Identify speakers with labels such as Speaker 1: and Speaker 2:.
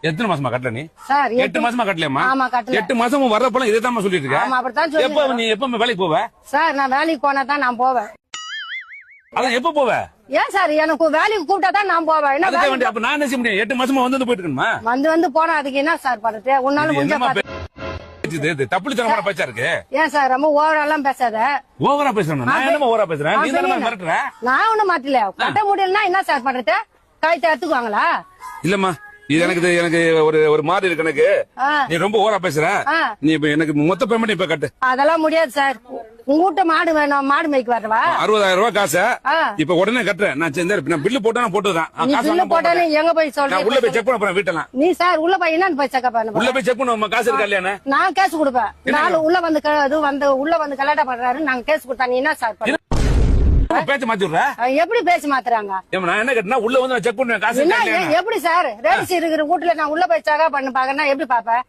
Speaker 1: எத்தனை மாசமா கட்டல நீ?
Speaker 2: சார்
Speaker 1: 8 மாசமா கட்டலையம்மா?
Speaker 2: ஆமா கட்டல.
Speaker 1: 8 மாசம் வர்றப்பலாம் இதே தான் சொல்லிட்டு இருக்க.
Speaker 2: ஆமா அப்படித்தான் சொல்லி.
Speaker 1: எப்ப நீ எப்ப வேலைக்கு போவ?
Speaker 2: சார் நான் வேலைக்கு போனா தான் நான் போவேன்.
Speaker 1: அதான் எப்ப போவ?
Speaker 2: ஏன் சார் எனக்கு வேலைக்கு கூப்பிட்டா தான் நான் போவேன். என்ன
Speaker 1: அதுக்கு வேண்டிய அப்ப நான் என்ன செய்ய முடியும்? 8 மாசமா வந்து போயிட்டு இருக்கணுமா?
Speaker 2: வந்து போனா அதுக்கு என்ன சார் பண்றது? உன்னால முடிஞ்ச
Speaker 1: தப்புளித்தனமான பேச்சா இருக்கு.
Speaker 2: ஏன் சார் ரொம்ப ஓவரெல்லாம் பேசாத.
Speaker 1: ஓவரா பேசுறேன் நான்? என்னமா ஓவரா பேசுறேன்? நீ தானே மிரட்டுற.
Speaker 2: நான் ஒண்ணும் மாட்டல. கட்ட முடியலன்னா என்ன சார் பண்றது? கைத்தை எடுத்துக்குவாங்களா?
Speaker 1: இல்லம்மா இது எனக்கு ஒரு மாதிரி இருக்கு எனக்கு. நீ ரொம்ப ஓவரா பேசுற. நீ இப்ப எனக்கு மொத்த பேமெண்ட் இப்ப கட்டு.
Speaker 2: அதெல்லாம் முடியாது சார். உங்ககிட்ட மாடு வேணும், மாடு மேய்க்கு வரவா?
Speaker 1: 60,000 ரூபாய் காசு இப்ப உடனே கட்டுறேன். நான் பில்லு போட்டா போட்டுதான்.
Speaker 2: பில்லு போட்டானே எங்க போய் சொல்றேன்?
Speaker 1: உள்ள போய் செக் பண்ண போறேன் வீட்டெல்லாம்.
Speaker 2: நீ சார் உள்ள போய் என்னன்னு போய் செக் பண்ண?
Speaker 1: உள்ள போய் செக் பண்ணுவோம். காசு இருக்கா இல்லையா?
Speaker 2: நான் கேஸ் கொடுப்பேன். நாலு உள்ள வந்து கலாட்டா பண்றாரு. நாங்க கேஸ் கொடுத்தா நீ என்ன சார் பண்ண?
Speaker 1: பேச்சு மாத்தி விடுற?
Speaker 2: எப்படி பேசி மாத்துறாங்க?
Speaker 1: நான் என்ன கேட்டா உள்ள வந்து செக் பண்ணுவேன். காசு
Speaker 2: எப்படி சார் ரேடிஸ் இருக்கிற வீட்டுல நான் உள்ள போய் செக் பண்ண பாக்கனா எப்படி பாப்பேன்?